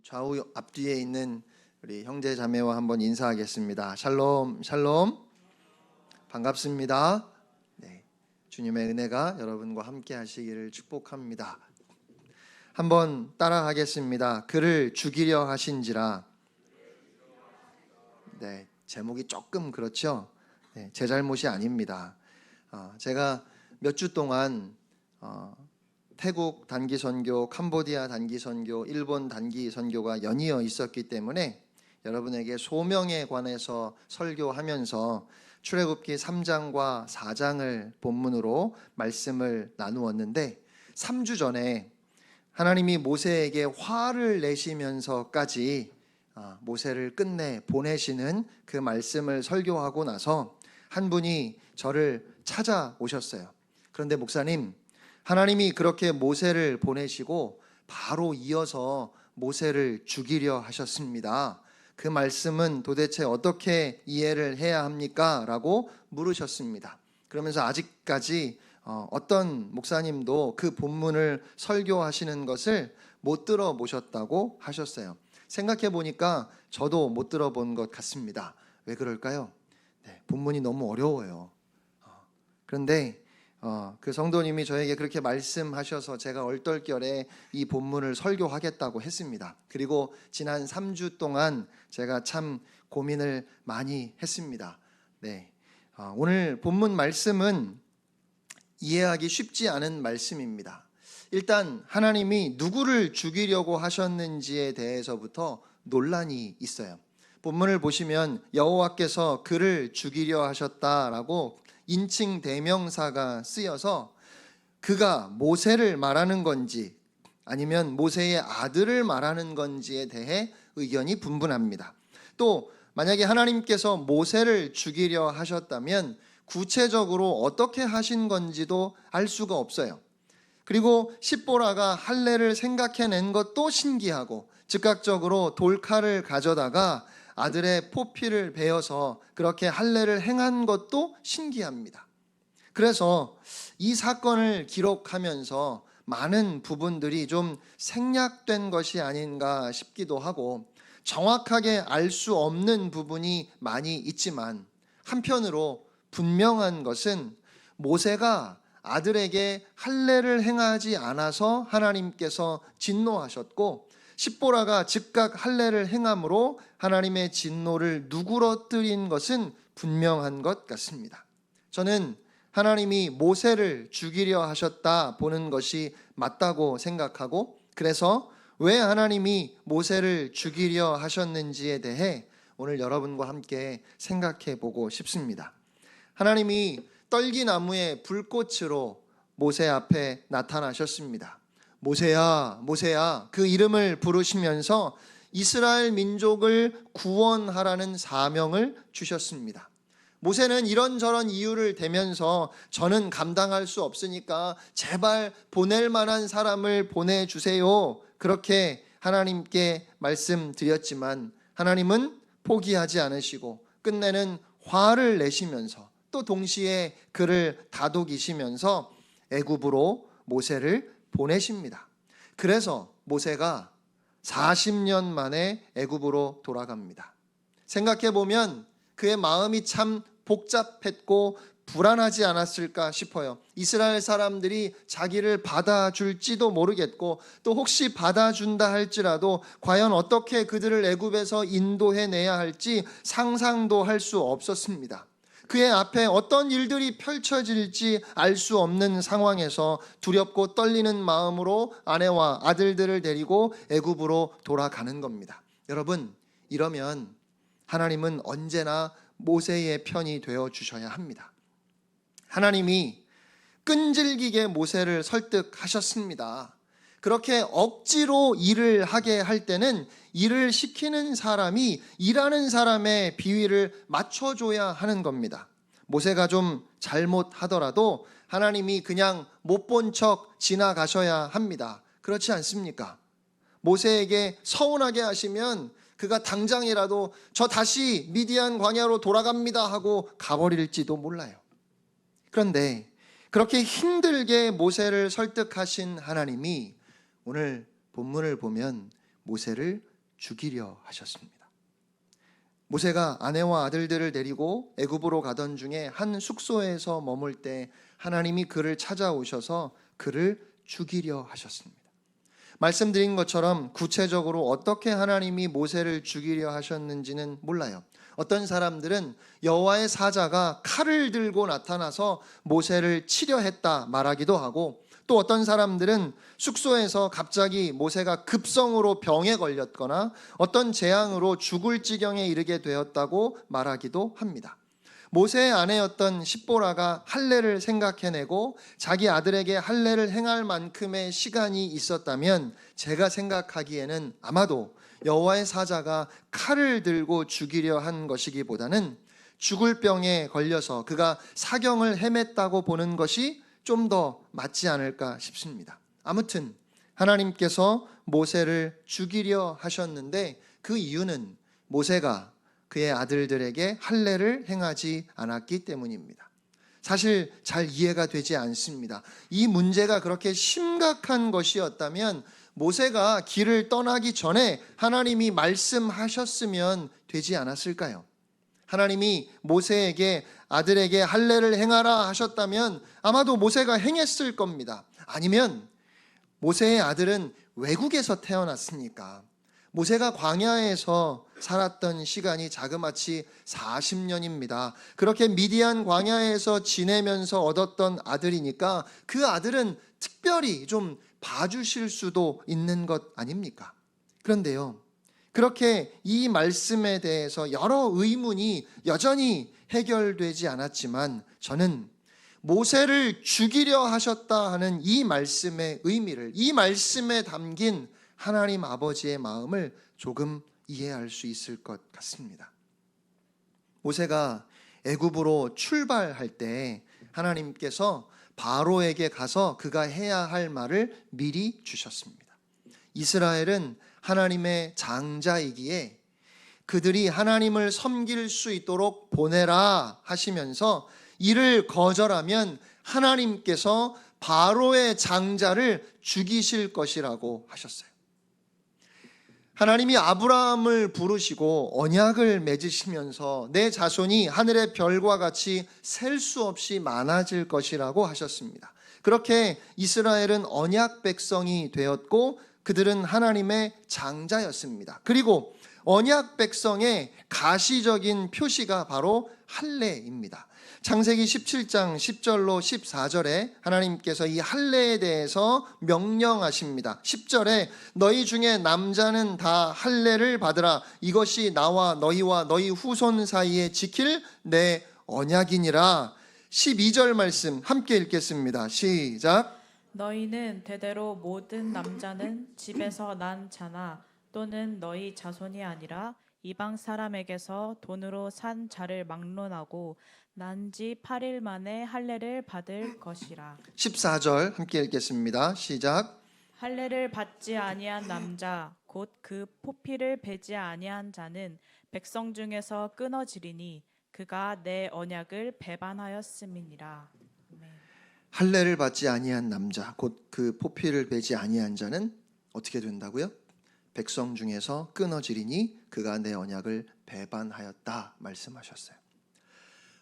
좌우 앞뒤에 있는 우리 형제 자매와 한번 인사하겠습니다. 샬롬, 샬롬. 반갑습니다. 네, 주님의 은혜가 여러분과 함께 하시기를 축복합니다. 한번 따라하겠습니다. 그를 죽이려 하신지라. 네, 제목이 조금 그렇죠. 네, 제 잘못이 아닙니다. 제가 몇 주 동안 태국 단기 선교, 캄보디아 단기 선교, 일본 단기 선교가 연이어 있었기 때문에 여러분에게 소명에 관해서 설교하면서 출애굽기 3장과 4장을 본문으로 말씀을 나누었는데 3주 전에 하나님이 모세에게 화를 내시면서까지 모세를 끝내 보내시는 그 말씀을 설교하고 나서 한 분이 저를 찾아오셨어요. 그런데 목사님, 하나님이 그렇게 모세를 보내시고 바로 이어서 모세를 죽이려 하셨습니다. 그 말씀은 도대체 어떻게 이해를 해야 합니까? 라고 물으셨습니다. 그러면서 아직까지 어떤 목사님도 그 본문을 설교하시는 것을 못 들어보셨다고 하셨어요. 생각해 보니까 저도 못 들어본 것 같습니다. 왜 그럴까요? 네, 본문이 너무 어려워요. 그런데 그 성도님이 저에게 그렇게 말씀하셔서 제가 얼떨결에 이 본문을 설교하겠다고 했습니다. 그리고 지난 3주 동안 제가 참 고민을 많이 했습니다. 네, 오늘 본문 말씀은 이해하기 쉽지 않은 말씀입니다. 일단 하나님이 누구를 죽이려고 하셨는지에 대해서부터 논란이 있어요. 본문을 보시면 여호와께서 그를 죽이려 하셨다라고 인칭 대명사가 쓰여서 그가 모세를 말하는 건지 아니면 모세의 아들을 말하는 건지에 대해 의견이 분분합니다. 또 만약에 하나님께서 모세를 죽이려 하셨다면 구체적으로 어떻게 하신 건지도 알 수가 없어요. 그리고 십보라가 할례를 생각해낸 것도 신기하고 즉각적으로 돌칼을 가져다가 아들의 포피를 베어서 그렇게 할례를 행한 것도 신기합니다. 그래서 이 사건을 기록하면서 많은 부분들이 좀 생략된 것이 아닌가 싶기도 하고 정확하게 알 수 없는 부분이 많이 있지만 한편으로 분명한 것은 모세가 아들에게 할례를 행하지 않아서 하나님께서 진노하셨고 십보라가 즉각 할례를 행함으로 하나님의 진노를 누그러뜨린 것은 분명한 것 같습니다. 저는 하나님이 모세를 죽이려 하셨다 보는 것이 맞다고 생각하고 그래서 왜 하나님이 모세를 죽이려 하셨는지에 대해 오늘 여러분과 함께 생각해 보고 싶습니다. 하나님이 떨기나무의 불꽃으로 모세 앞에 나타나셨습니다. 모세야, 모세야, 그 이름을 부르시면서 이스라엘 민족을 구원하라는 사명을 주셨습니다. 모세는 이런저런 이유를 대면서 저는 감당할 수 없으니까 제발 보낼 만한 사람을 보내주세요. 그렇게 하나님께 말씀드렸지만 하나님은 포기하지 않으시고 끝내는 화를 내시면서 또 동시에 그를 다독이시면서 애굽으로 모세를 보내십니다. 그래서 모세가 40년 만에 애굽으로 돌아갑니다. 생각해 보면 그의 마음이 참 복잡했고 불안하지 않았을까 싶어요. 이스라엘 사람들이 자기를 받아줄지도 모르겠고 또 혹시 받아준다 할지라도 과연 어떻게 그들을 애굽에서 인도해내야 할지 상상도 할 수 없었습니다. 그의 앞에 어떤 일들이 펼쳐질지 알 수 없는 상황에서 두렵고 떨리는 마음으로 아내와 아들들을 데리고 애굽으로 돌아가는 겁니다. 여러분, 이러면 하나님은 언제나 모세의 편이 되어 주셔야 합니다. 하나님이 끈질기게 모세를 설득하셨습니다. 그렇게 억지로 일을 하게 할 때는 일을 시키는 사람이 일하는 사람의 비위를 맞춰줘야 하는 겁니다. 모세가 좀 잘못하더라도 하나님이 그냥 못 본 척 지나가셔야 합니다. 그렇지 않습니까? 모세에게 서운하게 하시면 그가 당장이라도 저 다시 미디안 광야로 돌아갑니다 하고 가버릴지도 몰라요. 그런데 그렇게 힘들게 모세를 설득하신 하나님이 오늘 본문을 보면 모세를 죽이려 하셨습니다. 모세가 아내와 아들들을 데리고 애굽으로 가던 중에 한 숙소에서 머물 때 하나님이 그를 찾아오셔서 그를 죽이려 하셨습니다. 말씀드린 것처럼 구체적으로 어떻게 하나님이 모세를 죽이려 하셨는지는 몰라요. 어떤 사람들은 여호와의 사자가 칼을 들고 나타나서 모세를 치려 했다 말하기도 하고, 또 어떤 사람들은 숙소에서 갑자기 모세가 급성으로 병에 걸렸거나 어떤 재앙으로 죽을 지경에 이르게 되었다고 말하기도 합니다. 모세의 아내였던 십보라가 할례를 생각해내고 자기 아들에게 할례를 행할 만큼의 시간이 있었다면 제가 생각하기에는 아마도 여호와의 사자가 칼을 들고 죽이려 한 것이기보다는 죽을 병에 걸려서 그가 사경을 헤맸다고 보는 것이 좀 더 맞지 않을까 싶습니다. 아무튼 하나님께서 모세를 죽이려 하셨는데 그 이유는 모세가 그의 아들들에게 할례를 행하지 않았기 때문입니다. 사실 잘 이해가 되지 않습니다. 이 문제가 그렇게 심각한 것이었다면 모세가 길을 떠나기 전에 하나님이 말씀하셨으면 되지 않았을까요? 하나님이 모세에게 아들에게 할례를 행하라 하셨다면 아마도 모세가 행했을 겁니다. 아니면 모세의 아들은 외국에서 태어났으니까 모세가 광야에서 살았던 시간이 자그마치 40년입니다. 그렇게 미디안 광야에서 지내면서 얻었던 아들이니까 그 아들은 특별히 좀 봐주실 수도 있는 것 아닙니까? 그런데요, 그렇게 이 말씀에 대해서 여러 의문이 여전히 해결되지 않았지만 저는 모세를 죽이려 하셨다 하는 이 말씀의 의미를, 이 말씀에 담긴 하나님 아버지의 마음을 조금 이해할 수 있을 것 같습니다. 모세가 애굽으로 출발할 때 하나님께서 바로에게 가서 그가 해야 할 말을 미리 주셨습니다. 이스라엘은 하나님의 장자이기에 그들이 하나님을 섬길 수 있도록 보내라 하시면서 이를 거절하면 하나님께서 바로의 장자를 죽이실 것이라고 하셨어요. 하나님이 아브라함을 부르시고 언약을 맺으시면서 내 자손이 하늘의 별과 같이 셀 수 없이 많아질 것이라고 하셨습니다. 그렇게 이스라엘은 언약 백성이 되었고 그들은 하나님의 장자였습니다. 그리고 언약 백성의 가시적인 표시가 바로 할례입니다. 창세기 17장 10절로 14절에 하나님께서 이 할례에 대해서 명령하십니다. 10절에 너희 중에 남자는 다 할례를 받으라. 이것이 나와 너희와 너희 후손 사이에 지킬 내 언약이니라. 12절 말씀 함께 읽겠습니다. 시작. 너희는 대대로 모든 남자는 집에서 난 자나 또는 너희 자손이 아니라 이방 사람에게서 돈으로 산 자를 막론하고 난 지 8일 만에 할례를 받을 것이라. 14절 함께 읽겠습니다. 시작. 할례를 받지 아니한 남자 곧 그 포피를 베지 아니한 자는 백성 중에서 끊어지리니 그가 내 언약을 배반하였음이니라. 할례를 받지 아니한 남자 곧 그 포피를 베지 아니한 자는 어떻게 된다고요? 백성 중에서 끊어지리니 그가 내 언약을 배반하였다 말씀하셨어요.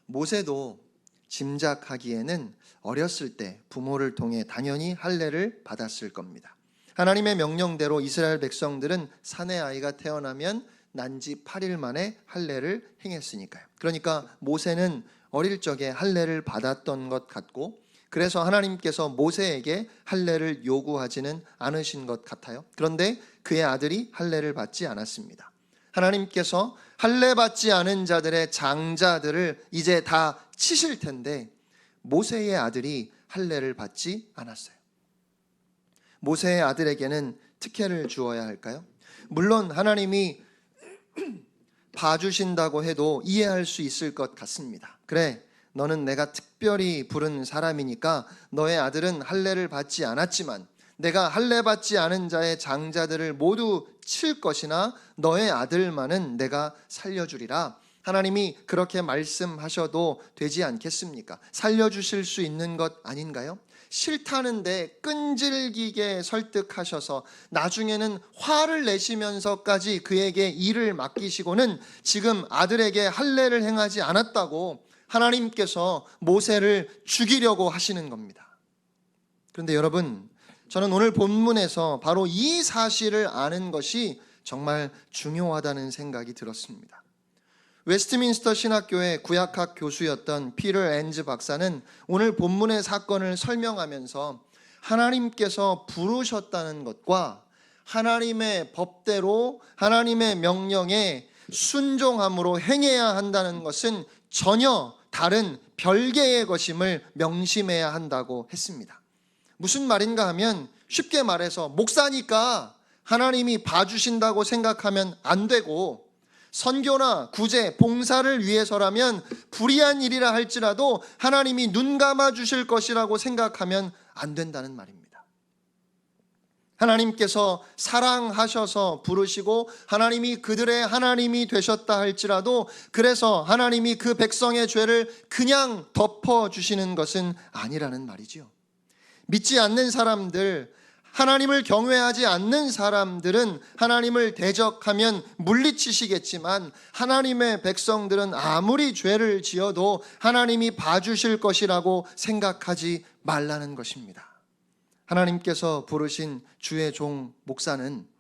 모세도 짐작하기에는 어렸을 때 부모를 통해 당연히 할례를 받았을 겁니다. 하나님의 명령대로 이스라엘 백성들은 사내 아이가 태어나면 난지 8일 만에 할례를 행했으니까요. 그러니까 모세는 어릴 적에 할례를 받았던 것 같고 그래서 하나님께서 모세에게 할례를 요구하지는 않으신 것 같아요. 그런데 그의 아들이 할례를 받지 않았습니다. 하나님께서 할례 받지 않은 자들의 장자들을 이제 다 치실 텐데 모세의 아들이 할례를 받지 않았어요. 모세의 아들에게는 특혜를 주어야 할까요? 물론 하나님이 봐주신다고 해도 이해할 수 있을 것 같습니다. 그래, 너는 내가 특별히 부른 사람이니까 너의 아들은 할례를 받지 않았지만 내가 할례 받지 않은 자의 장자들을 모두 칠 것이나 너의 아들만은 내가 살려주리라. 하나님이 그렇게 말씀하셔도 되지 않겠습니까? 살려주실 수 있는 것 아닌가요? 싫다는데 끈질기게 설득하셔서 나중에는 화를 내시면서까지 그에게 일을 맡기시고는 지금 아들에게 할례를 행하지 않았다고 하나님께서 모세를 죽이려고 하시는 겁니다. 그런데 여러분, 저는 오늘 본문에서 바로 이 사실을 아는 것이 정말 중요하다는 생각이 들었습니다. 웨스트민스터 신학교의 구약학 교수였던 피터 엔즈 박사는 오늘 본문의 사건을 설명하면서 하나님께서 부르셨다는 것과 하나님의 법대로 하나님의 명령에 순종함으로 행해야 한다는 것은 전혀 다른 별개의 것임을 명심해야 한다고 했습니다. 무슨 말인가 하면 쉽게 말해서 목사니까 하나님이 봐주신다고 생각하면 안 되고, 선교나 구제, 봉사를 위해서라면 불의한 일이라 할지라도 하나님이 눈 감아 주실 것이라고 생각하면 안 된다는 말입니다. 하나님께서 사랑하셔서 부르시고 하나님이 그들의 하나님이 되셨다 할지라도 그래서 하나님이 그 백성의 죄를 그냥 덮어주시는 것은 아니라는 말이지요. 믿지 않는 사람들, 하나님을 경외하지 않는 사람들은 하나님을 대적하면 물리치시겠지만 하나님의 백성들은 아무리 죄를 지어도 하나님이 봐주실 것이라고 생각하지 말라는 것입니다. 하나님께서 부르신 주의 종 목사는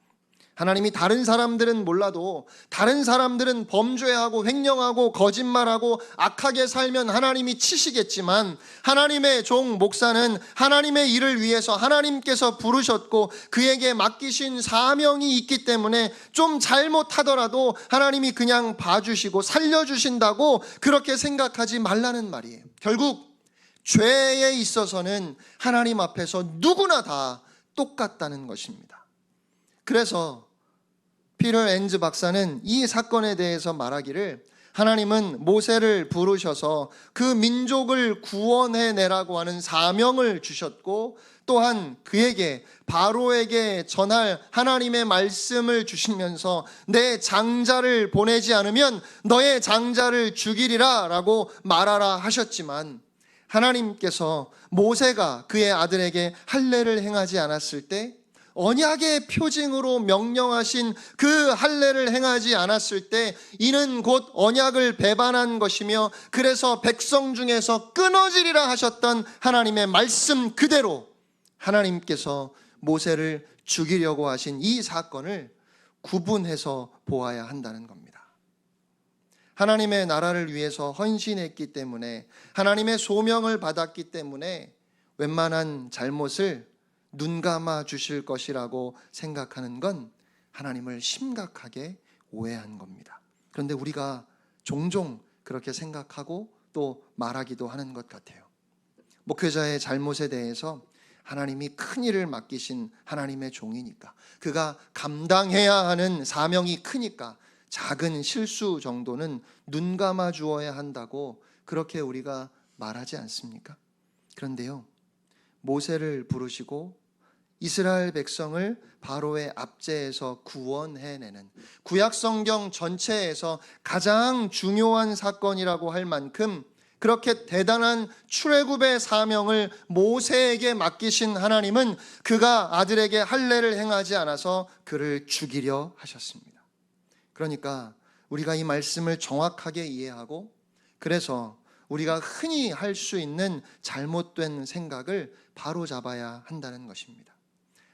하나님이 다른 사람들은 몰라도 다른 사람들은 범죄하고 횡령하고 거짓말하고 악하게 살면 하나님이 치시겠지만 하나님의 종 목사는 하나님의 일을 위해서 하나님께서 부르셨고 그에게 맡기신 사명이 있기 때문에 좀 잘못하더라도 하나님이 그냥 봐주시고 살려주신다고 그렇게 생각하지 말라는 말이에요. 결국 죄에 있어서는 하나님 앞에서 누구나 다 똑같다는 것입니다. 그래서 피터 엔즈 박사는 이 사건에 대해서 말하기를 하나님은 모세를 부르셔서 그 민족을 구원해내라고 하는 사명을 주셨고 또한 그에게 바로에게 전할 하나님의 말씀을 주시면서 내 장자를 보내지 않으면 너의 장자를 죽이리라 라고 말하라 하셨지만 하나님께서 모세가 그의 아들에게 할례를 행하지 않았을 때 언약의 표징으로 명령하신 그 할례를 행하지 않았을 때 이는 곧 언약을 배반한 것이며 그래서 백성 중에서 끊어지리라 하셨던 하나님의 말씀 그대로 하나님께서 모세를 죽이려고 하신 이 사건을 구분해서 보아야 한다는 겁니다. 하나님의 나라를 위해서 헌신했기 때문에 하나님의 소명을 받았기 때문에 웬만한 잘못을 눈 감아 주실 것이라고 생각하는 건 하나님을 심각하게 오해한 겁니다. 그런데 우리가 종종 그렇게 생각하고 또 말하기도 하는 것 같아요. 목회자의 잘못에 대해서 하나님이 큰 일을 맡기신 하나님의 종이니까 그가 감당해야 하는 사명이 크니까 작은 실수 정도는 눈 감아 주어야 한다고 그렇게 우리가 말하지 않습니까? 그런데요, 모세를 부르시고 이스라엘 백성을 바로의 압제에서 구원해내는 구약 성경 전체에서 가장 중요한 사건이라고 할 만큼 그렇게 대단한 출애굽의 사명을 모세에게 맡기신 하나님은 그가 아들에게 할례를 행하지 않아서 그를 죽이려 하셨습니다. 그러니까 우리가 이 말씀을 정확하게 이해하고 그래서 우리가 흔히 할 수 있는 잘못된 생각을 바로잡아야 한다는 것입니다.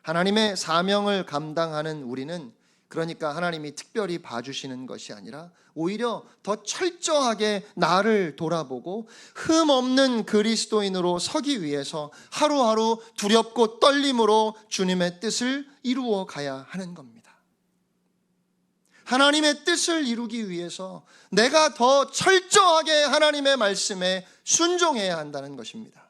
하나님의 사명을 감당하는 우리는 그러니까 하나님이 특별히 봐주시는 것이 아니라 오히려 더 철저하게 나를 돌아보고 흠없는 그리스도인으로 서기 위해서 하루하루 두렵고 떨림으로 주님의 뜻을 이루어 가야 하는 겁니다. 하나님의 뜻을 이루기 위해서 내가 더 철저하게 하나님의 말씀에 순종해야 한다는 것입니다.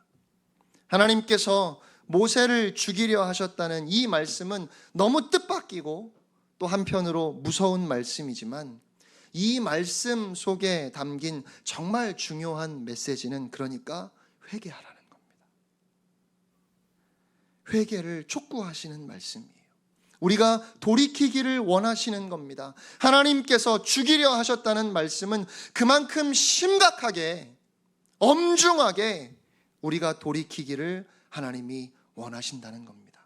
하나님께서 모세를 죽이려 하셨다는 이 말씀은 너무 뜻밖이고 또 한편으로 무서운 말씀이지만 이 말씀 속에 담긴 정말 중요한 메시지는 그러니까 회개하라는 겁니다. 회개를 촉구하시는 말씀이에요. 우리가 돌이키기를 원하시는 겁니다. 하나님께서 죽이려 하셨다는 말씀은 그만큼 심각하게 엄중하게 우리가 돌이키기를 하나님이 원하신다는 겁니다.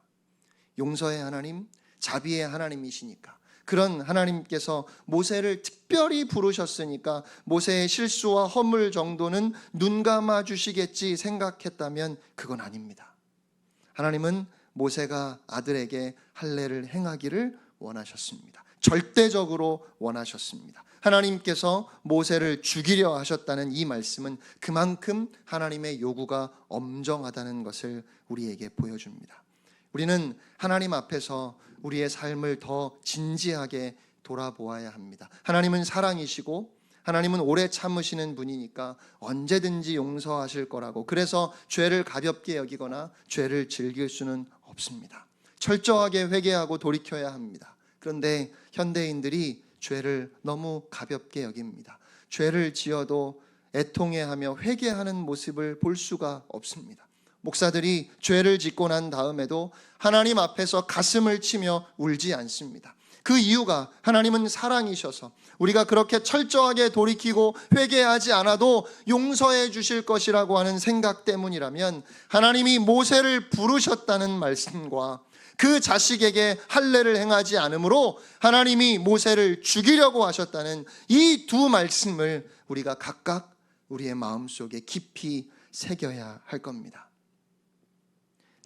용서의 하나님, 자비의 하나님이시니까, 그런 하나님께서 모세를 특별히 부르셨으니까 모세의 실수와 허물 정도는 눈 감아 주시겠지 생각했다면 그건 아닙니다. 하나님은 모세가 아들에게 할례를 행하기를 원하셨습니다. 절대적으로 원하셨습니다. 하나님께서 모세를 죽이려 하셨다는 이 말씀은 그만큼 하나님의 요구가 엄정하다는 것을 우리에게 보여줍니다. 우리는 하나님 앞에서 우리의 삶을 더 진지하게 돌아보아야 합니다. 하나님은 사랑이시고 하나님은 오래 참으시는 분이니까 언제든지 용서하실 거라고, 그래서 죄를 가볍게 여기거나 죄를 즐길 수는 없습니다. 철저하게 회개하고 돌이켜야 합니다. 그런데 현대인들이 죄를 너무 가볍게 여깁니다. 죄를 지어도 애통해하며 회개하는 모습을 볼 수가 없습니다. 목사들이 죄를 짓고 난 다음에도 하나님 앞에서 가슴을 치며 울지 않습니다. 그 이유가 하나님은 사랑이셔서 우리가 그렇게 철저하게 돌이키고 회개하지 않아도 용서해 주실 것이라고 하는 생각 때문이라면, 하나님이 모세를 부르셨다는 말씀과 그 자식에게 할례를 행하지 않으므로 하나님이 모세를 죽이려고 하셨다는 이 두 말씀을 우리가 각각 우리의 마음속에 깊이 새겨야 할 겁니다.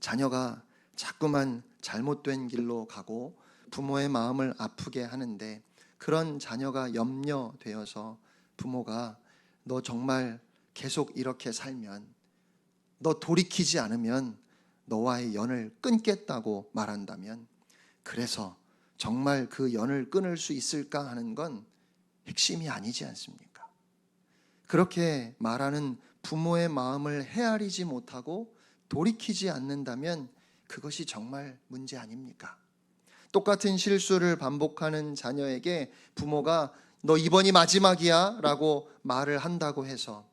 자녀가 자꾸만 잘못된 길로 가고 부모의 마음을 아프게 하는데, 그런 자녀가 염려되어서 부모가 너 정말 계속 이렇게 살면, 너 돌이키지 않으면 너와의 연을 끊겠다고 말한다면, 그래서 정말 그 연을 끊을 수 있을까 하는 건 핵심이 아니지 않습니까? 그렇게 말하는 부모의 마음을 헤아리지 못하고 돌이키지 않는다면 그것이 정말 문제 아닙니까? 똑같은 실수를 반복하는 자녀에게 부모가 너 이번이 마지막이야 라고 말을 한다고 해서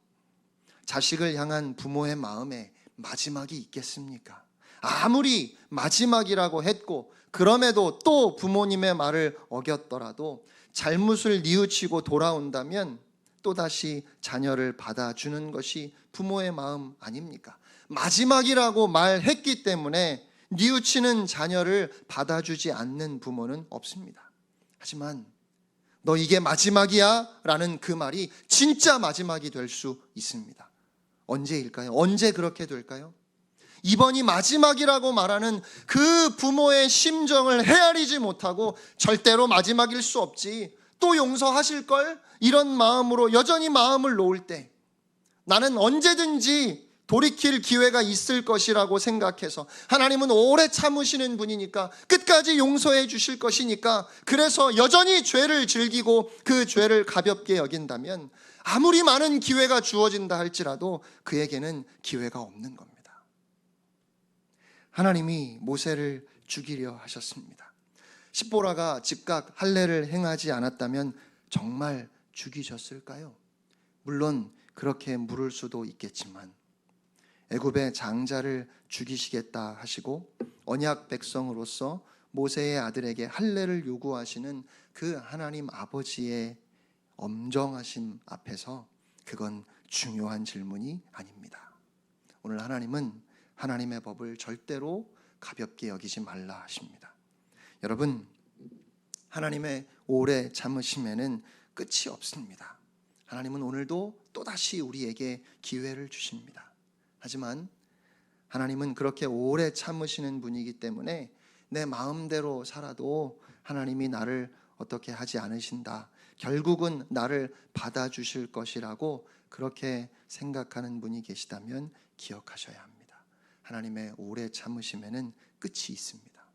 자식을 향한 부모의 마음에 마지막이 있겠습니까? 아무리 마지막이라고 했고 그럼에도 또 부모님의 말을 어겼더라도 잘못을 뉘우치고 돌아온다면 또다시 자녀를 받아주는 것이 부모의 마음 아닙니까? 마지막이라고 말했기 때문에 뉘우치는 자녀를 받아주지 않는 부모는 없습니다. 하지만 너 이게 마지막이야 라는 그 말이 진짜 마지막이 될 수 있습니다. 언제일까요? 언제 그렇게 될까요? 이번이 마지막이라고 말하는 그 부모의 심정을 헤아리지 못하고 절대로 마지막일 수 없지, 또 용서하실걸, 이런 마음으로 여전히 마음을 놓을 때, 나는 언제든지 돌이킬 기회가 있을 것이라고 생각해서, 하나님은 오래 참으시는 분이니까 끝까지 용서해 주실 것이니까, 그래서 여전히 죄를 즐기고 그 죄를 가볍게 여긴다면 아무리 많은 기회가 주어진다 할지라도 그에게는 기회가 없는 겁니다. 하나님이 모세를 죽이려 하셨습니다. 십보라가 즉각 할례를 행하지 않았다면 정말 죽이셨을까요? 물론 그렇게 물을 수도 있겠지만, 애굽의 장자를 죽이시겠다 하시고 언약 백성으로서 모세의 아들에게 할례를 요구하시는 그 하나님 아버지의 엄정하심 앞에서 그건 중요한 질문이 아닙니다. 오늘 하나님은 하나님의 법을 절대로 가볍게 여기지 말라 하십니다. 여러분, 하나님의 오래 참으심에는 끝이 없습니다. 하나님은 오늘도 또다시 우리에게 기회를 주십니다. 하지만 하나님은 그렇게 오래 참으시는 분이기 때문에 내 마음대로 살아도 하나님이 나를 어떻게 하지 않으신다, 결국은 나를 받아주실 것이라고 그렇게 생각하는 분이 계시다면 기억하셔야 합니다. 하나님의 오래 참으심에는 끝이 있습니다.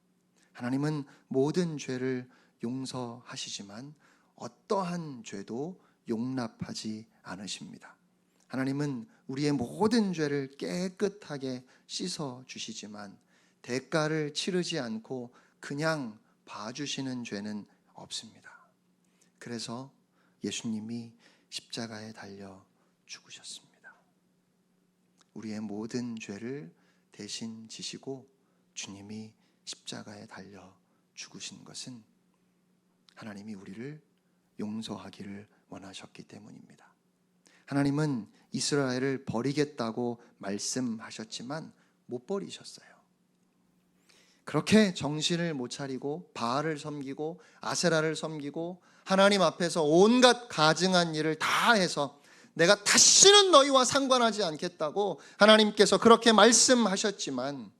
하나님은 모든 죄를 용서하시지만 어떠한 죄도 용납하지 않으십니다. 하나님은 우리의 모든 죄를 깨끗하게 씻어 주시지만 대가를 치르지 않고 그냥 봐주시는 죄는 없습니다. 그래서 예수님이 십자가에 달려 죽으셨습니다. 우리의 모든 죄를 대신 지시고 주님이 십자가에 달려 죽으신 것은 하나님이 우리를 용서하기를 원하셨기 때문입니다. 하나님은 이스라엘을 버리겠다고 말씀하셨지만 못 버리셨어요. 그렇게 정신을 못 차리고 바알을 섬기고 아세라를 섬기고 하나님 앞에서 온갖 가증한 일을 다 해서 내가 다시는 너희와 상관하지 않겠다고 하나님께서 그렇게 말씀하셨지만,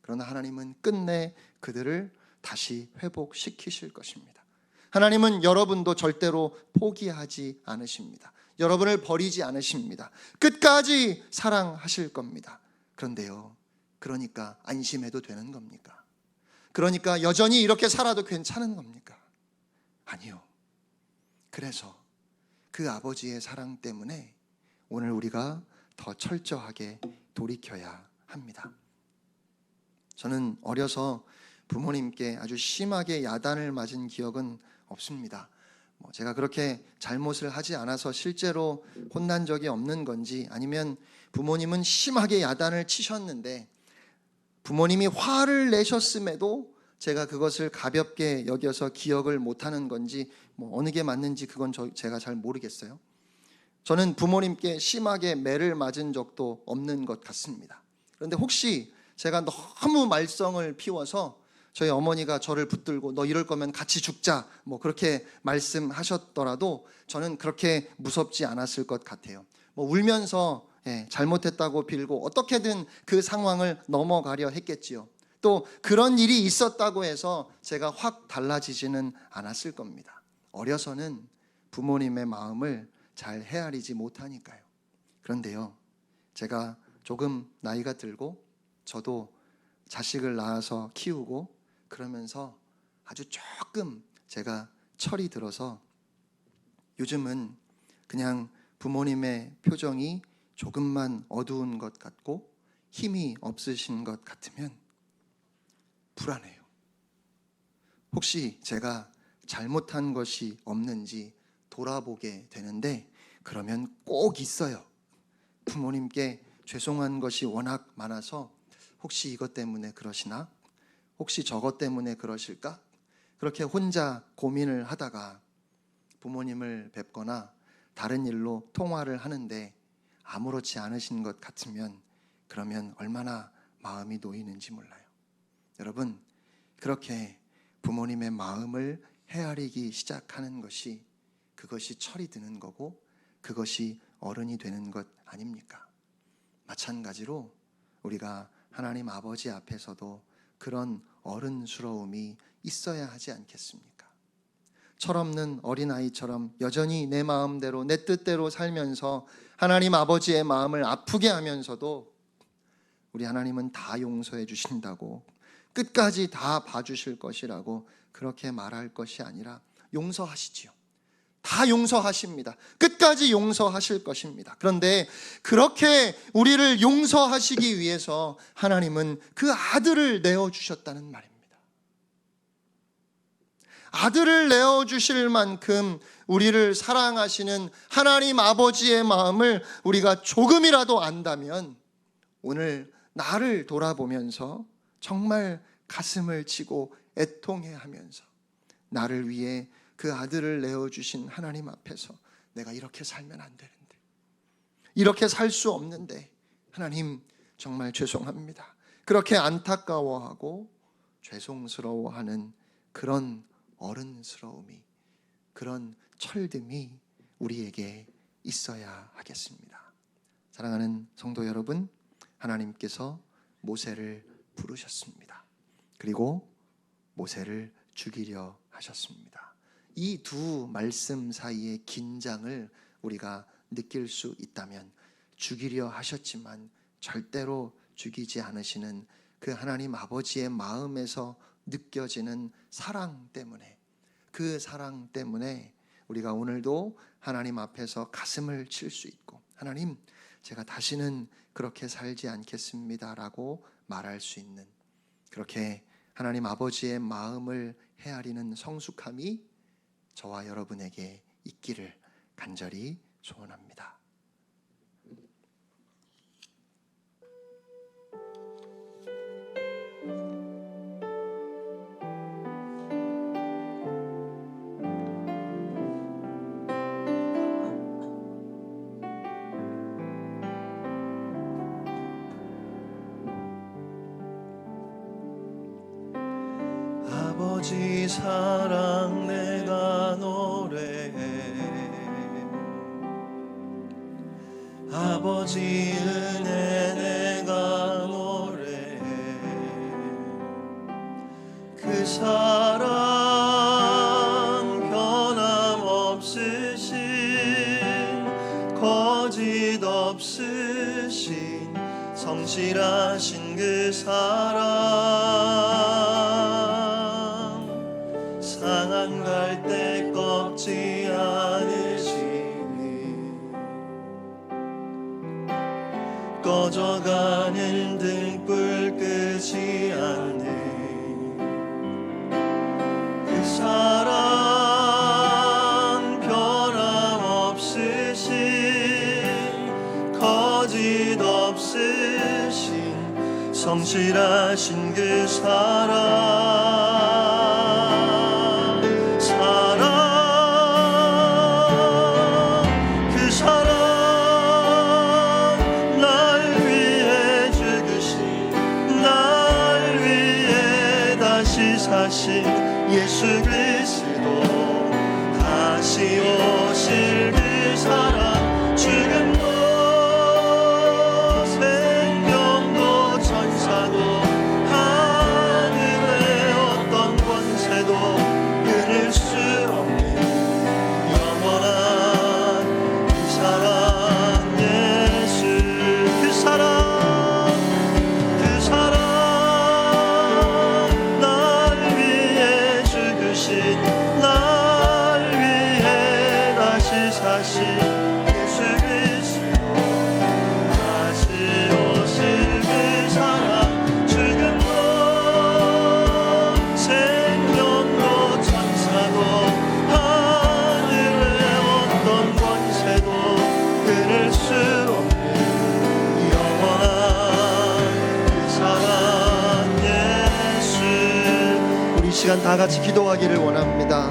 그러나 하나님은 끝내 그들을 다시 회복시키실 것입니다. 하나님은 여러분도 절대로 포기하지 않으십니다. 여러분을 버리지 않으십니다. 끝까지 사랑하실 겁니다. 그런데요, 그러니까 안심해도 되는 겁니까? 그러니까 여전히 이렇게 살아도 괜찮은 겁니까? 아니요. 그래서 그 아버지의 사랑 때문에 오늘 우리가 더 철저하게 돌이켜야 합니다. 저는 어려서 부모님께 아주 심하게 야단을 맞은 기억은 없습니다. 제가 그렇게 잘못을 하지 않아서 실제로 혼난 적이 없는 건지, 아니면 부모님은 심하게 야단을 치셨는데 부모님이 화를 내셨음에도 제가 그것을 가볍게 여겨서 기억을 못하는 건지, 어느 게 맞는지 그건 제가 잘 모르겠어요. 저는 부모님께 심하게 매를 맞은 적도 없는 것 같습니다. 그런데 혹시 제가 너무 말썽을 피워서 저희 어머니가 저를 붙들고 너 이럴 거면 같이 죽자 그렇게 말씀하셨더라도 저는 그렇게 무섭지 않았을 것 같아요. 울면서 잘못했다고 빌고 어떻게든 그 상황을 넘어가려 했겠지요. 또 그런 일이 있었다고 해서 제가 확 달라지지는 않았을 겁니다. 어려서는 부모님의 마음을 잘 헤아리지 못하니까요. 그런데요, 제가 조금 나이가 들고 저도 자식을 낳아서 키우고 그러면서 아주 조금 제가 철이 들어서 요즘은 그냥 부모님의 표정이 조금만 어두운 것 같고 힘이 없으신 것 같으면 불안해요. 혹시 제가 잘못한 것이 없는지 돌아보게 되는데, 그러면 꼭 있어요. 부모님께 죄송한 것이 워낙 많아서 혹시 이것 때문에 그러시나? 혹시 저것 때문에 그러실까? 그렇게 혼자 고민을 하다가 부모님을 뵙거나 다른 일로 통화를 하는데 아무렇지 않으신 것 같으면, 그러면 얼마나 마음이 놓이는지 몰라요. 여러분, 그렇게 부모님의 마음을 헤아리기 시작하는 것이, 그것이 철이 드는 거고 그것이 어른이 되는 것 아닙니까? 마찬가지로 우리가 하나님 아버지 앞에서도 그런 어른스러움이 있어야 하지 않겠습니까? 철없는 어린아이처럼 여전히 내 마음대로 내 뜻대로 살면서 하나님 아버지의 마음을 아프게 하면서도 우리 하나님은 다 용서해 주신다고, 끝까지 다 봐주실 것이라고 그렇게 말할 것이 아니라 용서하시지요. 다 용서하십니다. 끝까지 용서하실 것입니다. 그런데 그렇게 우리를 용서하시기 위해서 하나님은 그 아들을 내어주셨다는 말입니다. 아들을 내어주실 만큼 우리를 사랑하시는 하나님 아버지의 마음을 우리가 조금이라도 안다면, 오늘 나를 돌아보면서 정말 가슴을 치고 애통해하면서 나를 위해 그 아들을 내어주신 하나님 앞에서 내가 이렇게 살면 안 되는데, 이렇게 살 수 없는데 하나님 정말 죄송합니다, 그렇게 안타까워하고 죄송스러워하는 그런 어른스러움이, 그런 철듦이 우리에게 있어야 하겠습니다. 사랑하는 성도 여러분, 하나님께서 모세를 부르셨습니다. 그리고 모세를 죽이려 하셨습니다. 이 두 말씀 사이의 긴장을 우리가 느낄 수 있다면, 죽이려 하셨지만 절대로 죽이지 않으시는 그 하나님 아버지의 마음에서 느껴지는 사랑 때문에, 그 사랑 때문에 우리가 오늘도 하나님 앞에서 가슴을 칠 수 있고, 하나님, 제가 다시는 그렇게 살지 않겠습니다라고 말할 수 있는, 그렇게 하나님 아버지의 마음을 헤아리는 성숙함이 저와 여러분에게 있기를 간절히 소원합니다. 사랑 내가 노래해. 아버지 은혜 내가 노래해. 그 사랑 변함없으신 거짓 없으신 성실하신 그 사랑 상한 갈대 꺾지 않으시니 꺼져가는 등불 끄지 않는 그 사랑 변함없으신 거짓 없으신 성실하신 그 사랑 그 사랑 날 위해 죽으신 날 위해 다시 사신 예수 그리스도 다시 오실 그 사랑 죽음도 생명도 천사도 하늘의 어떤 권세도 끊을 수 없는 영원한 그 사랑 예수 그 사랑 날 위해 죽으신 날 위해 다시 사신 예수 그리스도 다시 오실 그 사랑 죽음도 생명도 천사도 하늘의 어떤 권세도 끊을 수 없는 영원한 그 사랑 예수. 우리 시간 다 같이 기도하기를 원합니다.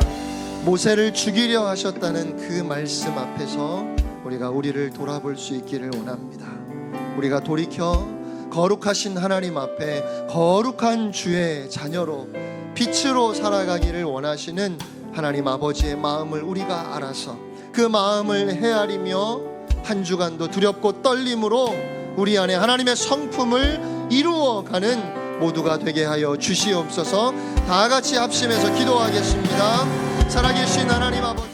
모세를 죽이려 하셨다는 그 말씀 앞에서 우리를 돌아볼 수 있기를 원합니다. 우리가 돌이켜 거룩하신 하나님 앞에 거룩한 주의 자녀로 빛으로 살아가기를 원하시는 하나님 아버지의 마음을 우리가 알아서 그 마음을 헤아리며 한 주간도 두렵고 떨림으로 우리 안에 하나님의 성품을 이루어가는 모두가 되게 하여 주시옵소서. 다 같이 합심해서 기도하겠습니다. 살아계신 하나님 아버지,